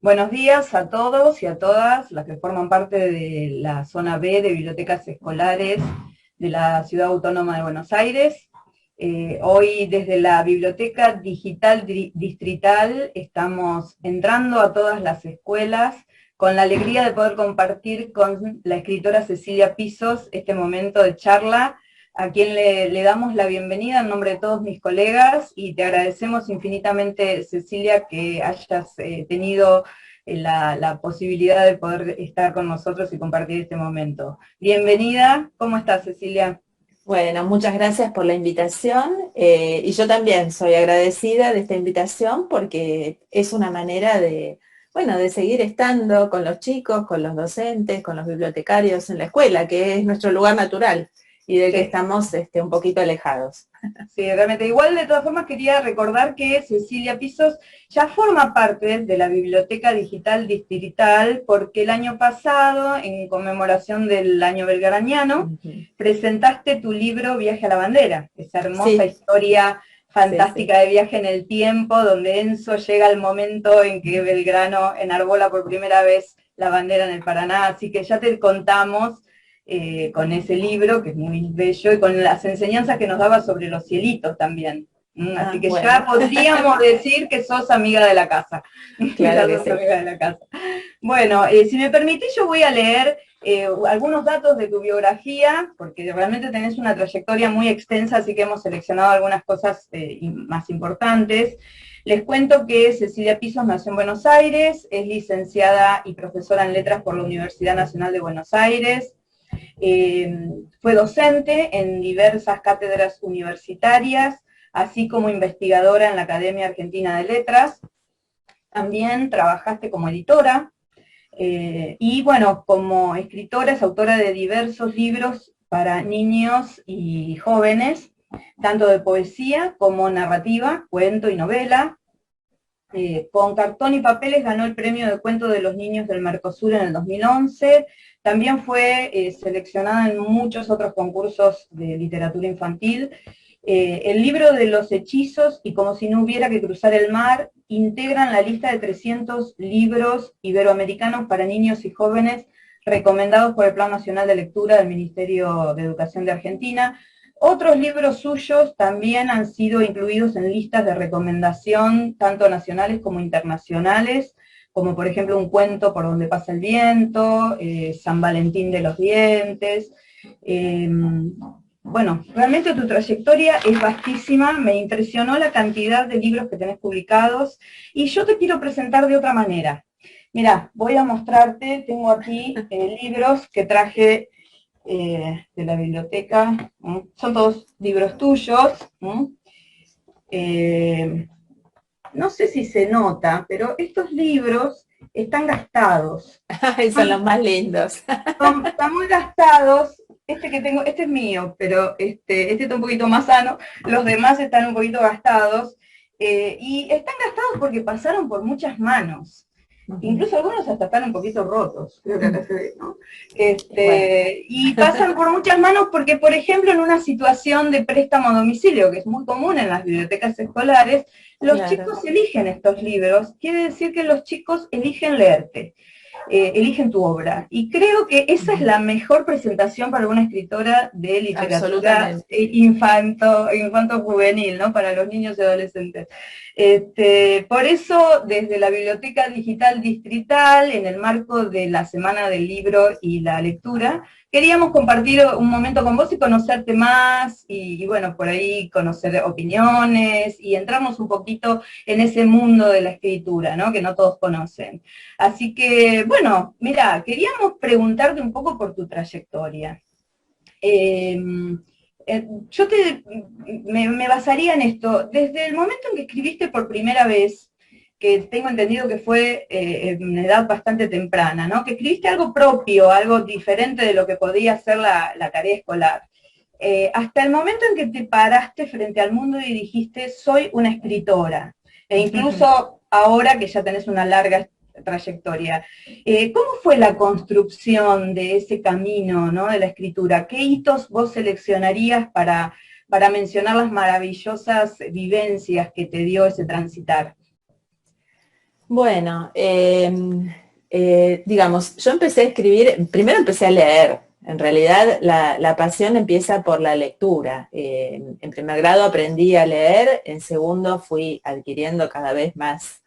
Buenos días a todos y a todas las que forman parte de la zona B de bibliotecas escolares de la Ciudad Autónoma de Buenos Aires. Hoy desde la Biblioteca Digital Distrital estamos entrando a todas las escuelas con la alegría de poder compartir con la escritora Cecilia Pisos este momento de charla, a quien le damos la bienvenida en nombre de todos mis colegas y te agradecemos infinitamente, Cecilia, que hayas tenido la posibilidad de poder estar con nosotros y compartir este momento. Bienvenida, ¿cómo estás, Cecilia? Bueno, muchas gracias por la invitación y yo también soy agradecida de esta invitación porque es una manera de, bueno, de seguir estando con los chicos, con los docentes, con los bibliotecarios en la escuela, que es nuestro lugar natural y del que Sí. estamos un poquito alejados. Sí, realmente. Igual, de todas formas, quería recordar que Cecilia Pisos ya forma parte de la Biblioteca Digital Distrital, porque el año pasado, en conmemoración del año belgraniano, Ujú. presentaste tu libro Viaje a la Bandera, esa hermosa Sí, historia sí, sí. fantástica de viaje en el tiempo, donde Enzo llega al momento en que Belgrano enarbola por primera vez la bandera en el Paraná, así que ya te contamos con ese libro, que es muy bello, y con las enseñanzas que nos daba sobre los cielitos también. Así Ah, que ya bueno, podríamos decir que sos amiga de la casa. claro Ya que sos sí. amiga de la casa. Bueno, si me permitís, yo voy a leer algunos datos de tu biografía, porque realmente tenés una trayectoria muy extensa, así que hemos seleccionado algunas cosas más importantes. Les cuento que Cecilia Pisos nació en Buenos Aires, es licenciada y profesora en letras por la Universidad Nacional de Buenos Aires, fue docente en diversas cátedras universitarias, así como investigadora en la Academia Argentina de Letras. También trabajaste como editora y, bueno, como escritora es autora de diversos libros para niños y jóvenes, tanto de poesía como narrativa, cuento y novela. Con Cartón y Papeles ganó el premio de cuento de los niños del Mercosur en el 2011. También fue seleccionada en muchos otros concursos de literatura infantil. El libro de los hechizos y Como si no hubiera que cruzar el mar integran la lista de 300 libros iberoamericanos para niños y jóvenes recomendados por el Plan Nacional de Lectura del Ministerio de Educación de Argentina. Otros libros suyos también han sido incluidos en listas de recomendación, tanto nacionales como internacionales, como por ejemplo Un cuento por donde pasa el viento, San Valentín de los dientes. Eh, bueno, realmente tu trayectoria es vastísima, me impresionó la cantidad de libros que tenés publicados, y yo te quiero presentar de otra manera. Mira, voy a mostrarte, tengo aquí libros que traje de la biblioteca. Son todos libros tuyos. Eh, no sé si se nota, pero estos libros están gastados. Ay, son los más lindos. Están muy gastados. Este que tengo, este es mío, pero este está un poquito más sano. Los demás están un poquito gastados. Y están gastados porque pasaron por muchas manos. Ujú. Incluso algunos hasta están un poquito rotos, creo que acá se ve, ¿no? Y bueno. Y pasan por muchas manos porque, por ejemplo, en una situación de préstamo a domicilio, que es muy común en las bibliotecas escolares, los Claro. chicos eligen estos libros, quiere decir que los chicos eligen leerte, eligen tu obra. Y creo que esa es Ujú. la mejor presentación para una escritora de literatura Absolutamente. infanto-juvenil, ¿no? Para los niños y adolescentes. Por eso, desde la Biblioteca Digital Distrital, en el marco de la Semana del Libro y la Lectura, queríamos compartir un momento con vos y conocerte más, y bueno, por ahí conocer opiniones y entrarnos un poquito en ese mundo de la escritura, ¿no? Que no todos conocen. Así que, bueno, mira, queríamos preguntarte un poco por tu trayectoria. Eh, yo me basaría en esto. Desde el momento en que escribiste por primera vez, que tengo entendido que fue en una edad bastante temprana, ¿no? Que escribiste algo propio, algo diferente de lo que podía ser la tarea escolar. Hasta el momento en que te paraste frente al mundo y dijiste, soy una escritora, e incluso ahora que ya tenés una larga trayectoria. ¿Cómo fue la construcción de ese camino, ¿no? De la escritura? ¿Qué hitos vos seleccionarías para mencionar las maravillosas vivencias que te dio ese transitar? Bueno, digamos, yo empecé a escribir, primero empecé a leer. En realidad la pasión empieza por la lectura. En primer grado aprendí a leer, en segundo fui adquiriendo cada vez más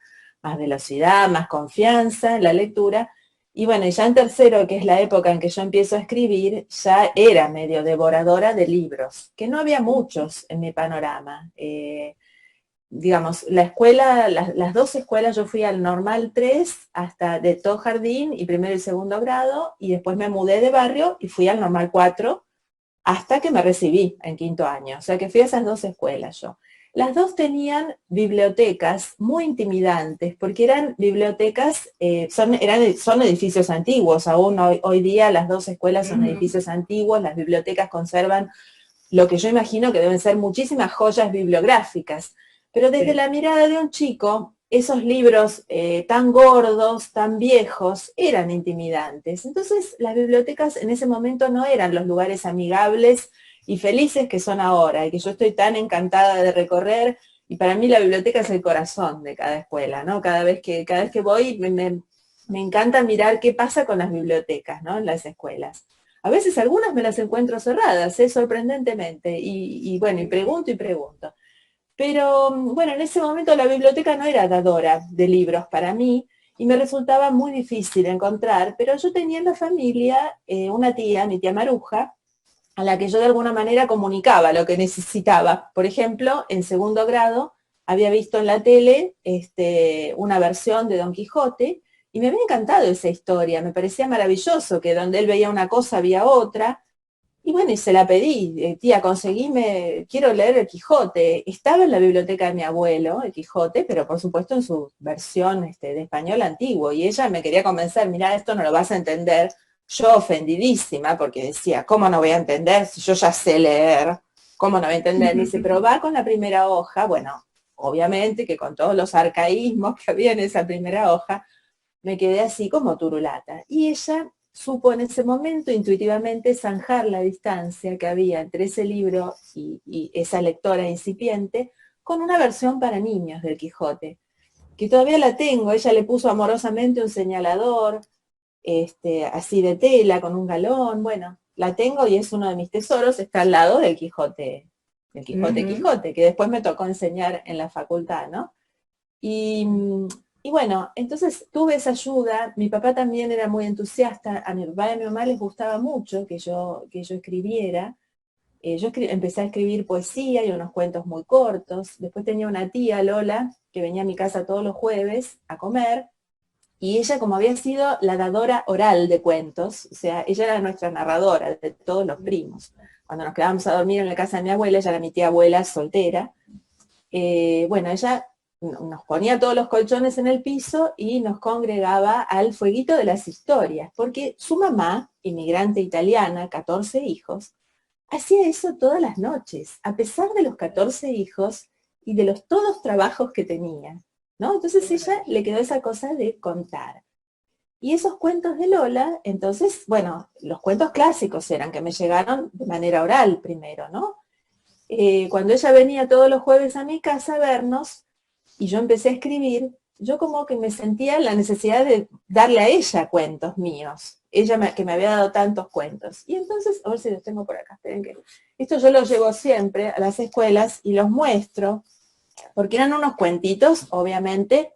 velocidad, más confianza en la lectura. Y bueno, y ya en tercero, que es la época en que yo empiezo a escribir, ya era medio devoradora de libros, que no había muchos en mi panorama. Digamos, la escuela, las dos escuelas, yo fui al normal 3 hasta de todo jardín y primero y segundo grado, y después me mudé de barrio y fui al normal 4 hasta que me recibí en quinto año. O sea que fui a esas dos escuelas yo. Las dos tenían bibliotecas muy intimidantes, porque eran bibliotecas, son edificios antiguos, aún hoy día las dos escuelas son edificios antiguos, las bibliotecas conservan lo que yo imagino que deben ser muchísimas joyas bibliográficas. Pero desde Sí. la mirada de un chico, esos libros tan gordos, tan viejos, eran intimidantes. Entonces las bibliotecas en ese momento no eran los lugares amigables y felices que son ahora, y que yo estoy tan encantada de recorrer, y para mí la biblioteca es el corazón de cada escuela, ¿no? Cada vez que voy me encanta mirar qué pasa con las bibliotecas, ¿no? En las escuelas. A veces algunas me las encuentro cerradas, sorprendentemente, bueno, y pregunto y pregunto. Pero bueno, en ese momento la biblioteca no era dadora de libros para mí y me resultaba muy difícil encontrar, pero yo tenía en la familia una tía, mi tía Maruja, a la que yo de alguna manera comunicaba lo que necesitaba. Por ejemplo, en segundo grado había visto en la tele una versión de Don Quijote y me había encantado esa historia, me parecía maravilloso que donde él veía una cosa había otra. Y bueno, y se la pedí, tía, conseguíme, quiero leer el Quijote. Estaba en la biblioteca de mi abuelo, el Quijote, pero por supuesto en su versión de español antiguo. Y ella me quería convencer, mira, esto no lo vas a entender. Yo ofendidísima, porque decía, ¿cómo no voy a entender si yo ya sé leer? ¿Cómo no voy a entender? Me dice, pero va con la primera hoja. Bueno, obviamente que con todos los arcaísmos que había en esa primera hoja, me quedé así como turulata. Y ella supo en ese momento intuitivamente zanjar la distancia que había entre ese libro y esa lectora incipiente con una versión para niños del Quijote, que todavía la tengo. Ella le puso amorosamente un señalador, así de tela, con un galón. Bueno, la tengo y es uno de mis tesoros, está al lado del Quijote Ujú. Quijote, que después me tocó enseñar en la facultad, ¿no? Y, y bueno, entonces tuve esa ayuda. Mi papá también era muy entusiasta. A mi papá y a mi mamá les gustaba mucho que yo escribiera. Empecé a escribir poesía y unos cuentos muy cortos. Después tenía una tía, Lola, que venía a mi casa todos los jueves a comer. Y ella, como había sido la dadora oral de cuentos, o sea, ella era nuestra narradora de todos los primos. Cuando nos quedábamos a dormir en la casa de mi abuela, ella era mi tía abuela soltera. Bueno, ella nos ponía todos los colchones en el piso y nos congregaba al fueguito de las historias, porque su mamá, inmigrante italiana, 14 hijos, hacía eso todas las noches, a pesar de los 14 hijos y de los todos trabajos que tenía, ¿no? Entonces ella le quedó esa cosa de contar. Y esos cuentos de Lola, entonces, bueno, los cuentos clásicos eran que me llegaron de manera oral primero, ¿no? Cuando ella venía todos los jueves a mi casa a vernos y yo empecé a escribir, yo como que me sentía la necesidad de darle a ella cuentos míos, que me había dado tantos cuentos. Y entonces, a ver si los tengo por acá, esperen que... Esto yo los llevo siempre a las escuelas y los muestro, porque eran unos cuentitos, obviamente,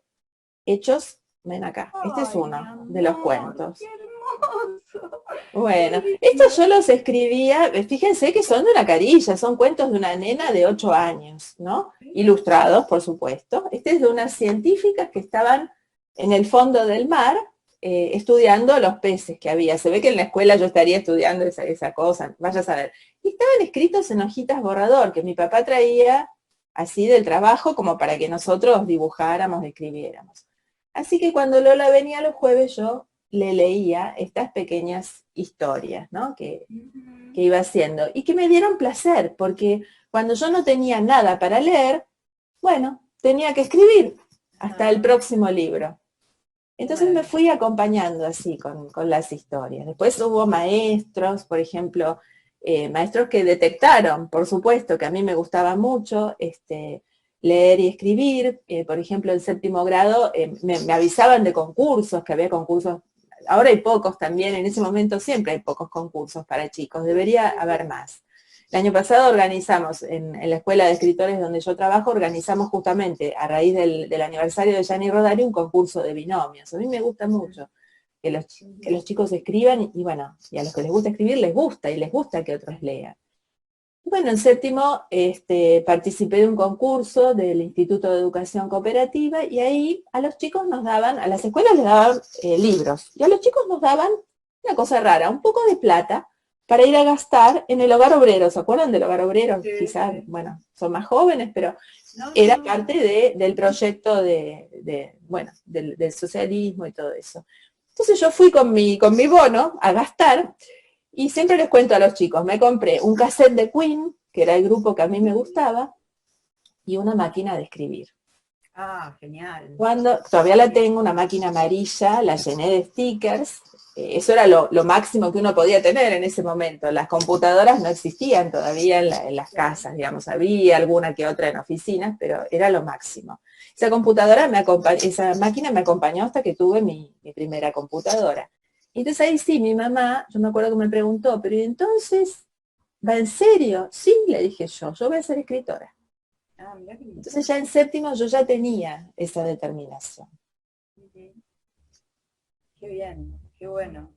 hechos, ven acá, este es Ay, mi uno de los amor, qué cuentos. hermoso, qué Bueno, estos lindo. yo los escribía, fíjense que son de una carilla, son cuentos de una nena de 8 años, ¿no? Ilustrados, por supuesto. Este es de unas científicas que estaban en el fondo del mar estudiando los peces que había. Se ve que en la escuela yo estaría estudiando esa cosa, vaya a saber. Y estaban escritos en hojitas borrador, que mi papá traía así del trabajo como para que nosotros dibujáramos, escribiéramos. Así que cuando Lola venía los jueves, yo le leía estas pequeñas historias, ¿no? Que iba haciendo y que me dieron placer, porque cuando yo no tenía nada para leer, bueno, tenía que escribir hasta el Ah, próximo libro. qué Entonces me maravilla. fui acompañando así con las historias. Después hubo maestros, por ejemplo, maestros que detectaron, por supuesto, que a mí me gustaba mucho, leer y escribir. Por ejemplo, en séptimo grado me avisaban de concursos, que había concursos. Ahora hay pocos también, en ese momento siempre hay pocos concursos para chicos, debería haber más. El año pasado organizamos, en la escuela de escritores donde yo trabajo, organizamos justamente, a raíz del aniversario de Gianni Rodari, un concurso de binomios. A mí me gusta mucho que los chicos escriban, y bueno, y a los que les gusta escribir les gusta, y les gusta que otros lean. Bueno, en séptimo participé de un concurso del Instituto de Educación Cooperativa, y ahí a los chicos nos daban, a las escuelas les daban libros, y a los chicos nos daban una cosa rara, un poco de plata para ir a gastar en el hogar obrero. ¿Se acuerdan del hogar obrero? Sí, Quizás, sí. bueno, son más jóvenes, pero No, era no. parte del proyecto bueno, del socialismo y todo eso. Entonces yo fui con mi bono a gastar, y siempre les cuento a los chicos, me compré un cassette de Queen, que era el grupo que a mí me gustaba, y una máquina de escribir. Ah, genial. Cuando todavía la tengo, una máquina amarilla, la llené de stickers, eso era lo máximo que uno podía tener en ese momento. Las computadoras no existían todavía en las casas, digamos, había alguna que otra en oficinas, pero era lo máximo. Esa computadora esa máquina me acompañó hasta que tuve mi primera computadora. Entonces ahí sí, mi mamá, yo me acuerdo que me preguntó, pero ¿y entonces va en serio? Sí, le dije yo voy a ser escritora. Ah, mirá qué lindo. Entonces ya en séptimo yo ya tenía esa determinación. Ujú. Qué bien, qué bueno.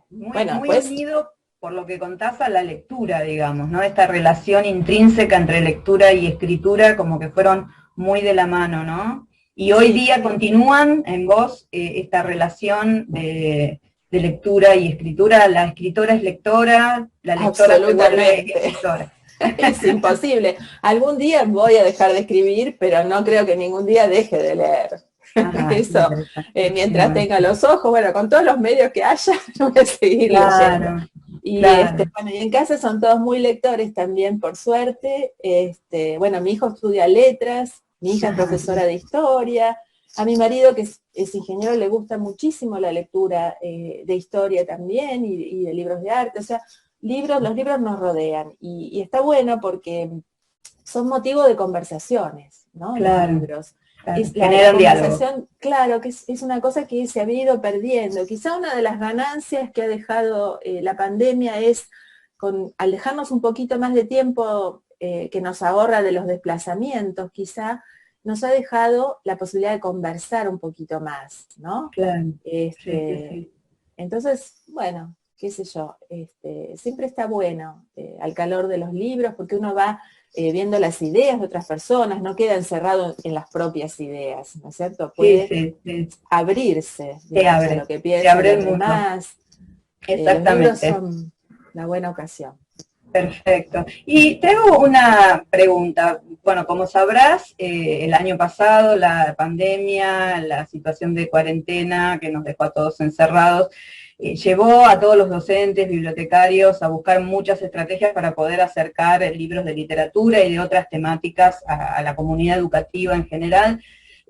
Bueno, Muy después, unido por lo que contás a la lectura, digamos, ¿no? Esta relación intrínseca entre lectura y escritura, como que fueron muy de la mano, ¿no? Y hoy sí, día continúan en vos esta relación de lectura y escritura. La escritora es lectora, la lectora se vuelve absolutamente. escritora. Es imposible. Algún día voy a dejar de escribir, pero no creo que ningún día deje de leer. Ajá, qué Eso, interesante. Qué mientras bueno. tenga los ojos, bueno, con todos los medios que haya, yo voy a seguir leyendo. Claro, Y claro. bueno, y en casa son todos muy lectores también, por suerte. Bueno, mi hijo estudia letras, mi hija es Ajá. profesora de historia, a mi marido, que es ingeniero, le gusta muchísimo la lectura de historia también, y de libros de arte. O sea, los libros nos rodean, y está bueno porque son motivo de conversaciones, ¿no? Los Claro, libros. claro. Es la Generan diálogo. conversación, claro, que es una cosa que se había ido perdiendo. Quizá una de las ganancias que ha dejado la pandemia es, al dejarnos un poquito más de tiempo que nos ahorra de los desplazamientos, quizá nos ha dejado la posibilidad de conversar un poquito más, ¿no? Claro. Sí, sí, Este, sí. entonces, bueno, qué sé yo, siempre está bueno al calor de los libros, porque uno va viendo las ideas de otras personas, no queda encerrado en las propias ideas, ¿no es cierto? Sí, Puede sí, sí. abrirse, digamos, a lo que Se piensan abre los el mundo. demás. Los libros Exactamente. son una buena ocasión. Perfecto. Y tengo una pregunta. Bueno, como sabrás, el año pasado la pandemia, la situación de cuarentena que nos dejó a todos encerrados, llevó a todos los docentes, bibliotecarios a buscar muchas estrategias para poder acercar libros de literatura y de otras temáticas a la comunidad educativa en general.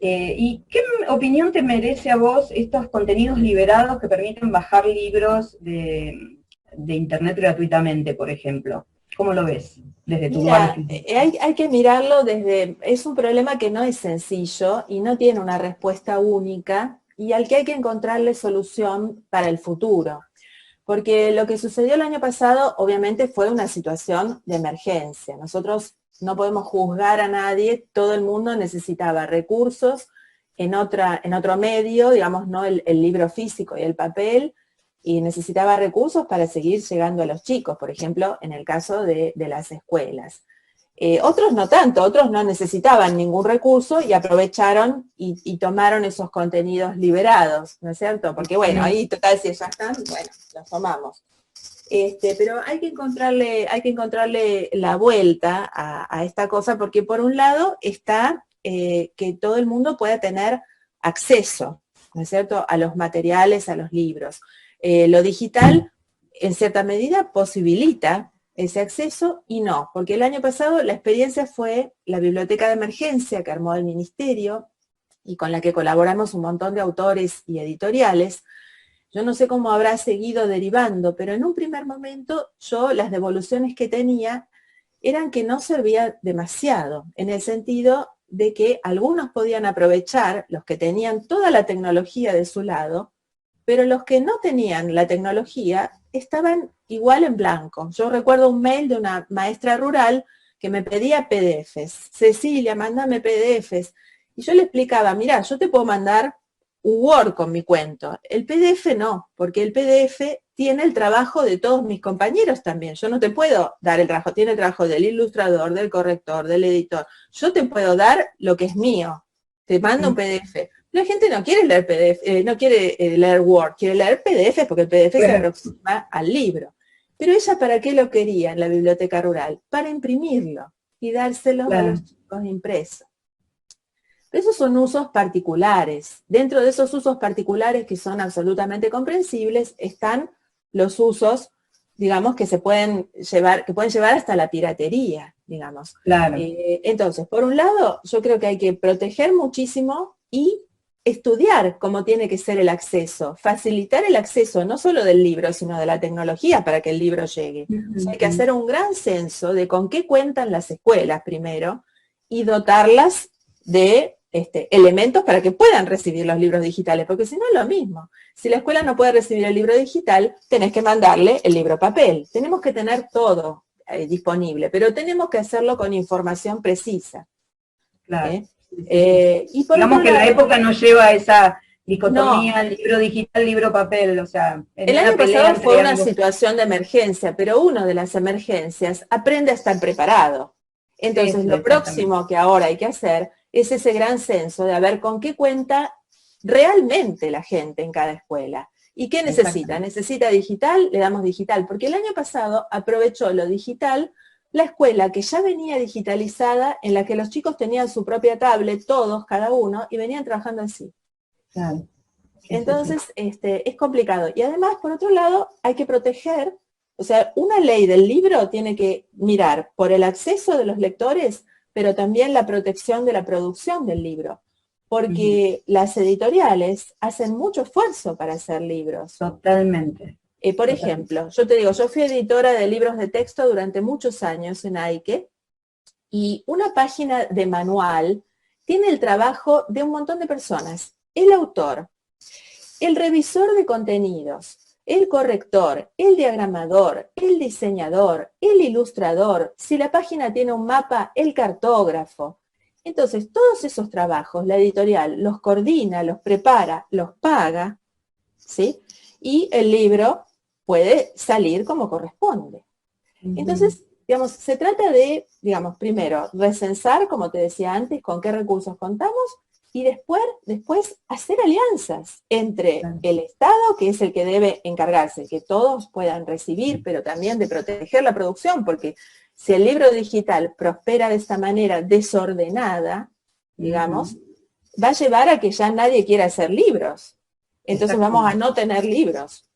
¿Y qué opinión te merece a vos estos contenidos liberados que permiten bajar libros de internet gratuitamente, por ejemplo? ¿Cómo lo ves desde tu lugar? Mira, hay que mirarlo es un problema que no es sencillo y no tiene una respuesta única, y al que hay que encontrarle solución para el futuro. Porque lo que sucedió el año pasado obviamente fue una situación de emergencia. Nosotros no podemos juzgar a nadie, todo el mundo necesitaba recursos en otro medio, digamos, no el libro físico y el papel, y necesitaba recursos para seguir llegando a los chicos, por ejemplo, en el caso de las escuelas. Otros no tanto, otros no necesitaban ningún recurso y aprovecharon y tomaron esos contenidos liberados, ¿no es cierto? Porque bueno, ahí total, si ya están, bueno, los tomamos. Pero hay que encontrarle la vuelta a esta cosa, porque por un lado está que todo el mundo pueda tener acceso, ¿no es cierto?, a los materiales, a los libros. Lo digital, en cierta medida, posibilita ese acceso, y no, porque el año pasado la experiencia fue la biblioteca de emergencia que armó el ministerio y con la que colaboramos un montón de autores y editoriales. Yo no sé cómo habrá seguido derivando, pero en un primer momento yo las devoluciones que tenía eran que no servía demasiado, en el sentido de que algunos podían aprovechar, los que tenían toda la tecnología de su lado, pero los que no tenían la tecnología estaban igual en blanco. Yo recuerdo un mail de una maestra rural que me pedía PDFs. Cecilia, mándame PDFs. Y yo le explicaba, mira, yo te puedo mandar un Word con mi cuento. El PDF no, porque el PDF tiene el trabajo de todos mis compañeros también. Yo no te puedo dar el trabajo, tiene el trabajo del ilustrador, del corrector, del editor. Yo te puedo dar lo que es mío. Te mando un PDF. La gente no quiere leer PDF, no quiere leer Word, quiere leer PDF porque el PDF se aproxima al libro. Pero ella, ¿para qué lo quería en la biblioteca rural? Para imprimirlo y dárselos a los chicos impresos. Esos son usos particulares. Dentro de esos usos particulares que son absolutamente comprensibles están los usos, digamos, que se pueden llevar, hasta la piratería, digamos. Claro. Entonces, por un lado, yo creo que hay que proteger muchísimo y estudiar cómo tiene que ser el acceso, facilitar el acceso no solo del libro, sino de la tecnología para que el libro llegue. O sea, hay que hacer un gran censo de con qué cuentan las escuelas primero y dotarlas de elementos para que puedan recibir los libros digitales, porque si no es lo mismo. Si la escuela no puede recibir el libro digital, tenés que mandarle el libro papel. Tenemos que tener todo disponible, pero tenemos que hacerlo con información precisa. Claro. Y por digamos que lado, la época no lleva esa dicotomía, no. Libro digital, libro papel, o sea... El año pasado fue una situación de emergencia, pero uno de las emergencias aprende a estar preparado. Entonces, lo próximo que ahora hay que hacer es ese gran censo de a ver con qué cuenta realmente la gente en cada escuela. ¿Y qué necesita? ¿Necesita digital? Le damos digital, porque el año pasado aprovechó lo digital la escuela que ya venía digitalizada, en la que los chicos tenían su propia tablet, todos, cada uno, y venían trabajando así. Claro. Entonces, es complicado. Y además, por otro lado, hay que proteger, o sea, una ley del libro tiene que mirar por el acceso de los lectores, pero también la protección de la producción del libro, porque las editoriales hacen mucho esfuerzo para hacer libros. Totalmente. Por ejemplo, yo te digo, yo fui editora de libros de texto durante muchos años en AIQUE, y una página de manual tiene el trabajo de un montón de personas. El autor, el revisor de contenidos, el corrector, el diagramador, el diseñador, el ilustrador, si la página tiene un mapa, el cartógrafo. Entonces, todos esos trabajos, la editorial los coordina, los prepara, los paga, ¿sí? Y el libro puede salir como corresponde. Entonces, digamos, se trata de, digamos, primero, recensar, como te decía antes, con qué recursos contamos, y después hacer alianzas entre el Estado, que es el que debe encargarse, que todos puedan recibir, pero también de proteger la producción, porque si el libro digital prospera de esta manera desordenada, digamos, va a llevar a que ya nadie quiera hacer libros. Entonces vamos a no tener libros,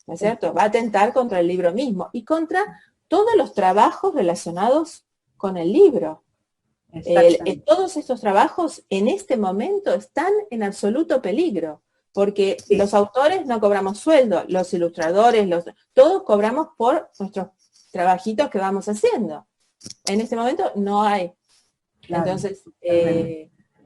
¿no es cierto? Va a atentar contra el libro mismo y contra todos los trabajos relacionados con el libro. Todos estos trabajos en este momento están en absoluto peligro, porque los autores no cobramos sueldo, los ilustradores, todos cobramos por nuestros trabajitos que vamos haciendo. En este momento no hay. Claro, entonces,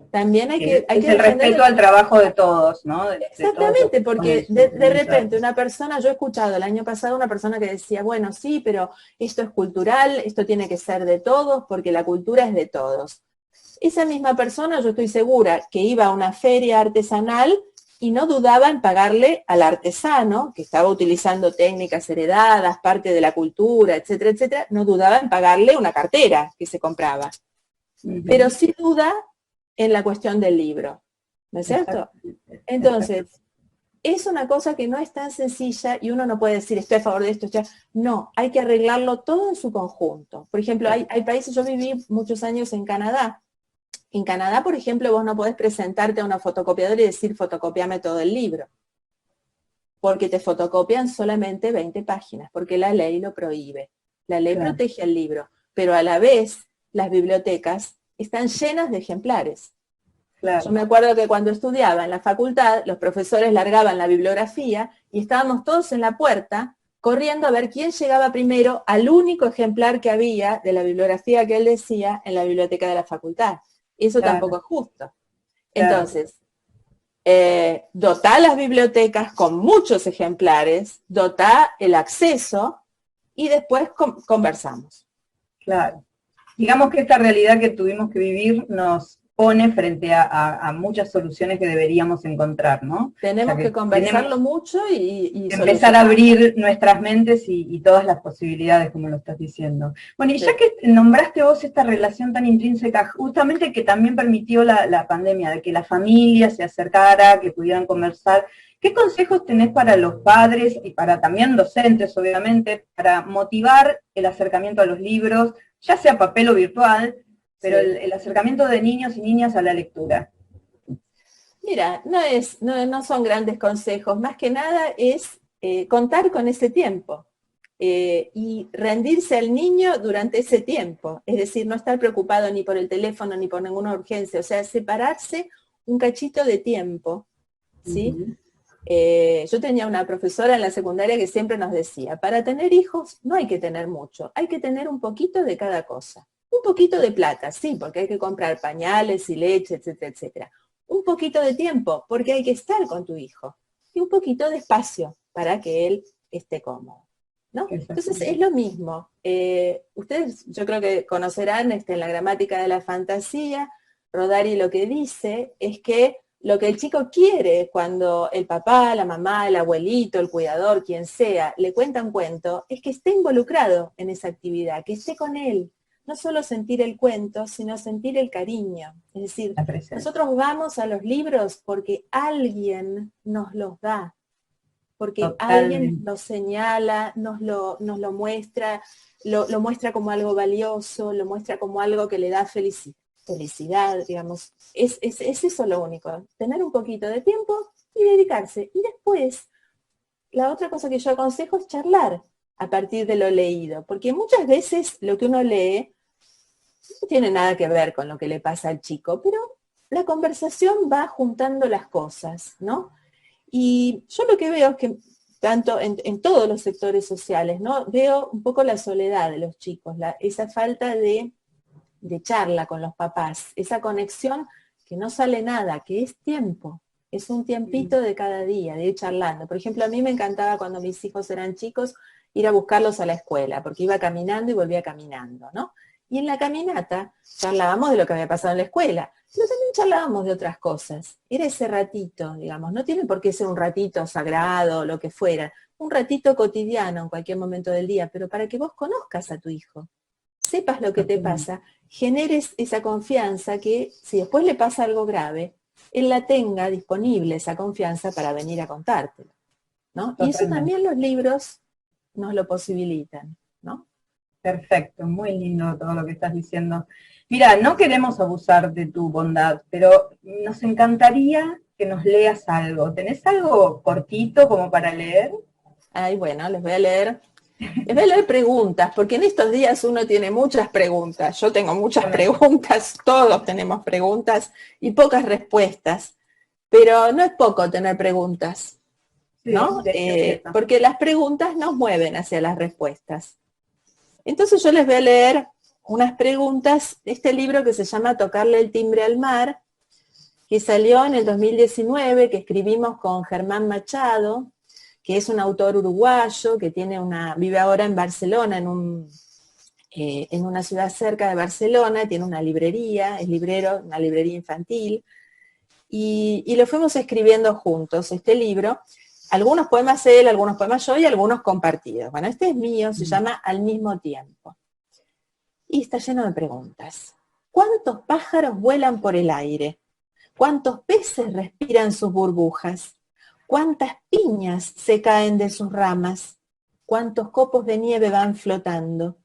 también hay que el respeto al trabajo de todos, ¿no? Exactamente, porque de repente una persona, yo he escuchado el año pasado una persona que decía, bueno, sí, pero esto es cultural, esto tiene que ser de todos, porque la cultura es de todos. Esa misma persona, yo estoy segura, que iba a una feria artesanal y no dudaba en pagarle al artesano, que estaba utilizando técnicas heredadas, parte de la cultura, etcétera, etcétera, no dudaba en pagarle una cartera que se compraba. Pero sí duda en la cuestión del libro, ¿no es cierto? Entonces, es una cosa que no es tan sencilla y uno no puede decir estoy a favor de esto, no, hay que arreglarlo todo en su conjunto. Por ejemplo, hay países, yo viví muchos años en Canadá. En Canadá, por ejemplo, vos no podés presentarte a una fotocopiadora y decir fotocopiame todo el libro, porque te fotocopian solamente 20 páginas, porque la ley lo prohíbe. La ley protege al libro, pero a la vez las bibliotecas están llenas de ejemplares. Yo me acuerdo que cuando estudiaba en la facultad, los profesores largaban la bibliografía y estábamos todos en la puerta corriendo a ver quién llegaba primero al único ejemplar que había de la bibliografía que él decía en la biblioteca de la facultad. Eso tampoco es justo. Entonces, dotá las bibliotecas con muchos ejemplares, dotá el acceso y después conversamos. Claro. Digamos que esta realidad que tuvimos que vivir nos pone frente a muchas soluciones que deberíamos encontrar, ¿no? Tenemos O sea, que conversarlo mucho y empezar a abrir nuestras mentes y todas las posibilidades, como lo estás diciendo. Bueno, y sí. ya que nombraste vos esta relación tan intrínseca, justamente que también permitió la pandemia, de que la familia se acercara, que pudieran conversar, ¿qué consejos tenés para los padres y para también docentes, obviamente, para motivar el acercamiento a los libros, ya sea papel o virtual, pero Sí. el acercamiento de niños y niñas a la lectura? Mira, no son grandes consejos, más que nada es contar con ese tiempo y rendirse al niño durante ese tiempo, es decir, no estar preocupado ni por el teléfono ni por ninguna urgencia, o sea, separarse un cachito de tiempo, ¿sí? Yo tenía una profesora en la secundaria que siempre nos decía, para tener hijos no hay que tener mucho, hay que tener un poquito de cada cosa. Un poquito de plata, sí, porque hay que comprar pañales y leche, etcétera, etcétera. Un poquito de tiempo, porque hay que estar con tu hijo. Y un poquito de espacio para que él esté cómodo, ¿no? Entonces es lo mismo. Ustedes yo creo que conocerán en la gramática de la fantasía, Rodari lo que dice es que lo que el chico quiere cuando el papá, la mamá, el abuelito, el cuidador, quien sea, le cuenta un cuento, es que esté involucrado en esa actividad, que esté con él. No solo sentir el cuento, sino sentir el cariño. Es decir, nosotros vamos a los libros porque alguien nos los da, porque alguien nos señala, nos lo muestra, lo muestra como algo valioso, lo muestra como algo que le da felicidad, digamos. Es eso lo único, tener un poquito de tiempo y dedicarse. Y después, la otra cosa que yo aconsejo es charlar a partir de lo leído, porque muchas veces lo que uno lee no tiene nada que ver con lo que le pasa al chico, pero la conversación va juntando las cosas, ¿no? Y yo lo que veo es que tanto en todos los sectores sociales, ¿no? Veo un poco la soledad de los chicos, esa falta de charla con los papás, esa conexión que no sale nada, que es tiempo, es un tiempito de cada día, de ir charlando. Por ejemplo, a mí me encantaba cuando mis hijos eran chicos ir a buscarlos a la escuela, porque iba caminando y volvía caminando, ¿no? Y en la caminata charlábamos de lo que había pasado en la escuela, pero también charlábamos de otras cosas. Era ese ratito, digamos, no tiene por qué ser un ratito sagrado o lo que fuera, un ratito cotidiano en cualquier momento del día, pero para que vos conozcas a tu hijo, sepas lo que te pasa, generes esa confianza que si después le pasa algo grave, él la tenga disponible, esa confianza para venir a contártelo, ¿no? Y eso también los libros nos lo posibilitan, ¿no? Perfecto, muy lindo todo lo que estás diciendo. Mira, no queremos abusar de tu bondad, pero nos encantaría que nos leas algo. ¿Tenés algo cortito como para leer? Ay, bueno, les voy a leer preguntas, porque en estos días uno tiene muchas preguntas. Yo tengo muchas preguntas, todos tenemos preguntas y pocas respuestas. Pero no es poco tener preguntas, ¿no? Porque las preguntas nos mueven hacia las respuestas. Entonces yo les voy a leer unas preguntas de este libro que se llama Tocarle el timbre al mar, que salió en el 2019, que escribimos con Germán Machado, que es un autor uruguayo, que vive ahora en Barcelona, en una ciudad cerca de Barcelona, tiene una librería, es librero, una librería infantil, y lo fuimos escribiendo juntos, este libro, algunos poemas él, algunos poemas yo y algunos compartidos. Bueno, este es mío, se llama Al mismo tiempo. Y está lleno de preguntas. ¿Cuántos pájaros vuelan por el aire? ¿Cuántos peces respiran sus burbujas? ¿Cuántas piñas se caen de sus ramas? ¿Cuántos copos de nieve van flotando?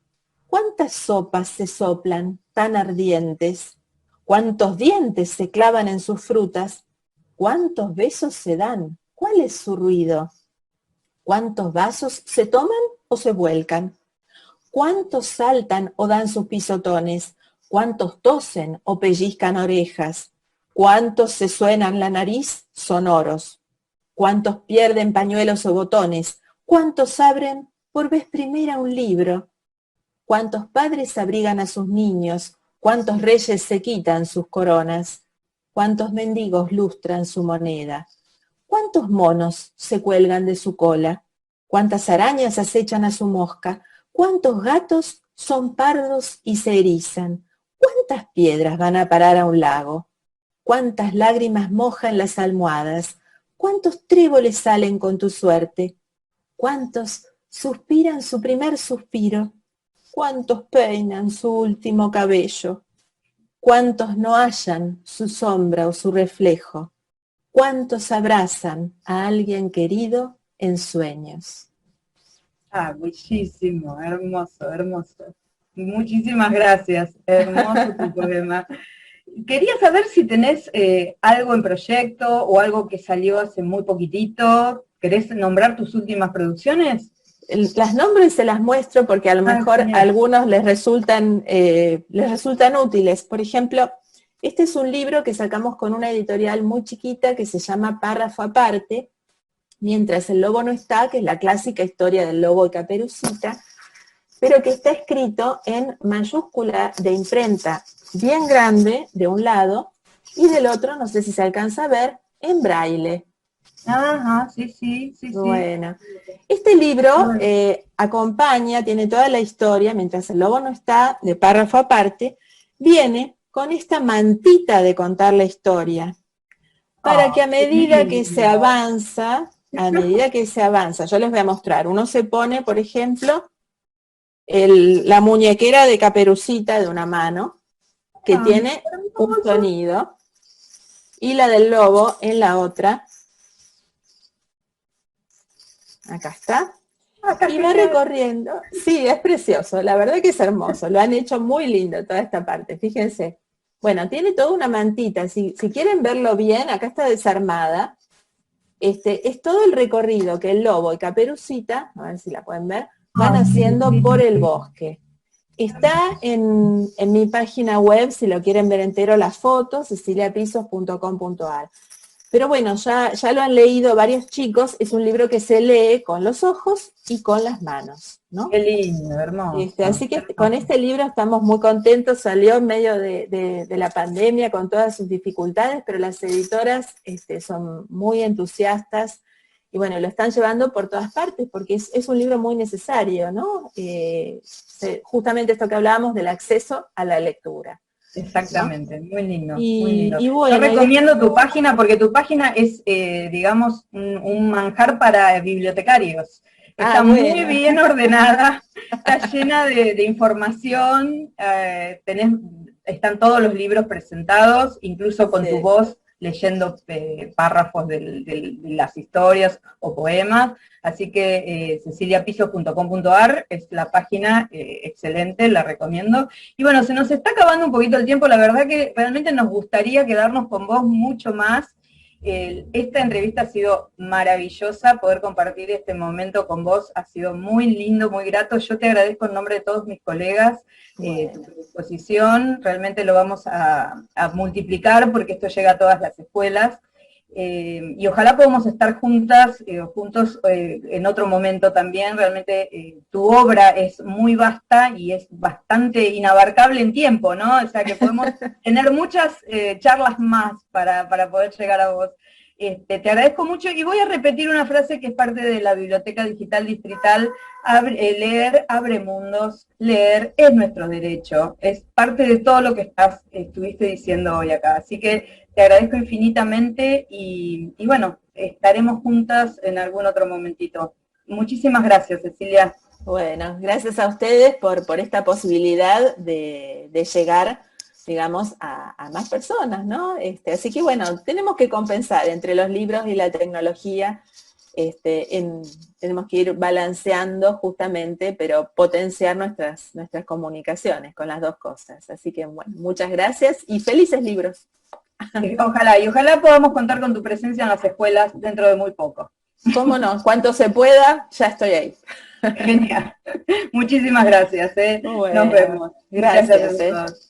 ¿Cuántas sopas se soplan tan ardientes? ¿Cuántos dientes se clavan en sus frutas? ¿Cuántos besos se dan? ¿Cuál es su ruido? ¿Cuántos vasos se toman o se vuelcan? ¿Cuántos saltan o dan sus pisotones? ¿Cuántos tosen o pellizcan orejas? ¿Cuántos se suenan la nariz sonoros? ¿Cuántos pierden pañuelos o botones? ¿Cuántos abren por vez primera un libro. Cuántos padres abrigan a sus niños, cuántos reyes se quitan sus coronas, cuántos mendigos lustran su moneda, cuántos monos se cuelgan de su cola, cuántas arañas acechan a su mosca, cuántos gatos son pardos y se erizan, cuántas piedras van a parar a un lago, cuántas lágrimas mojan las almohadas, cuántos tréboles salen con tu suerte, cuántos suspiran su primer suspiro, cuántos peinan su último cabello, cuántos no hallan su sombra o su reflejo, cuántos abrazan a alguien querido en sueños. Ah, bellísimo, hermoso, hermoso. Muchísimas gracias, hermoso tu poema. Quería saber si tenés algo en proyecto o algo que salió hace muy poquitito. ¿Querés nombrar tus últimas producciones? Las nombro y se las muestro porque a lo mejor a Genial. algunos les resultan útiles. Por ejemplo, este es un libro que sacamos con una editorial muy chiquita que se llama Párrafo Aparte, Mientras el lobo no está, que es la clásica historia del lobo y Caperucita, pero que está escrito en mayúscula de imprenta bien grande de un lado y del otro, no sé si se alcanza a ver, en braille. Ajá, sí, sí, sí, sí. Bueno, este libro Bueno. acompaña, tiene toda la historia, mientras el lobo no está, de Párrafo Aparte, viene con esta mantita de contar la historia, para que Oh, qué lindo. a medida que se avanza, yo les voy a mostrar, uno se pone, por ejemplo, la muñequera de Caperucita de una mano, que Ah, tiene un hermoso. sonido, y la del lobo en la otra, acá está, Ah, está y va genial. recorriendo. Sí, es precioso, la verdad que es hermoso, lo han hecho muy lindo toda esta parte, fíjense. Bueno, tiene toda una mantita, si quieren verlo bien, acá está desarmada. Es todo el recorrido que el lobo y Caperucita, a ver si la pueden ver, van Ah, sí, haciendo sí, por sí, el sí. bosque. Está en mi página web, si lo quieren ver entero, las fotos, ceciliapisos.com.ar. Pero bueno, ya lo han leído varios chicos, es un libro que se lee con los ojos y con las manos, ¿no? Qué lindo, hermoso. Así que con este libro estamos muy contentos, salió en medio de la pandemia con todas sus dificultades, pero las editoras son muy entusiastas y bueno, lo están llevando por todas partes porque es un libro muy necesario, ¿no? Justamente esto que hablábamos del acceso a la lectura, ¿no? Exactamente, muy lindo, muy Y, lindo. y Yo bueno, recomiendo tu página porque tu página es, digamos, un manjar para bibliotecarios. Está muy bueno, bien ordenada, está llena de información, están todos los libros presentados, incluso con tu sí. voz leyendo párrafos de las historias o poemas. Así que ceciliapisos.com.ar es la página excelente, la recomiendo. Y bueno, se nos está acabando un poquito el tiempo, la verdad que realmente nos gustaría quedarnos con vos mucho más. Esta entrevista ha sido maravillosa, poder compartir este momento con vos ha sido muy lindo, muy grato. Yo te agradezco en nombre de todos mis colegas tu Bueno, predisposición, realmente lo vamos a multiplicar porque esto llega a todas las escuelas. Y ojalá podamos estar juntas, juntos en otro momento también. Realmente tu obra es muy vasta y es bastante inabarcable en tiempo, ¿no? O sea que podemos tener muchas charlas más para poder llegar a vos. Te agradezco mucho y voy a repetir una frase que es parte de la Biblioteca Digital Distrital. Leer abre mundos, leer es nuestro derecho, es parte de todo lo que estuviste diciendo hoy acá. Así que te agradezco infinitamente y bueno, estaremos juntas en algún otro momentito. Muchísimas gracias, Cecilia. bueno, gracias a ustedes por esta posibilidad de llegar, digamos, a más personas, ¿no? Así que bueno, tenemos que compensar entre los libros y la tecnología, tenemos que ir balanceando justamente, pero potenciar nuestras comunicaciones con las dos cosas. Así que bueno, muchas gracias y felices libros. Ojalá, y ojalá podamos contar con tu presencia en las escuelas dentro de muy poco. ¿Cómo no? Cuanto se pueda, ya estoy ahí. Genial. Muchísimas gracias. Nos Bueno, vemos. Muchas gracias gracias. a todos.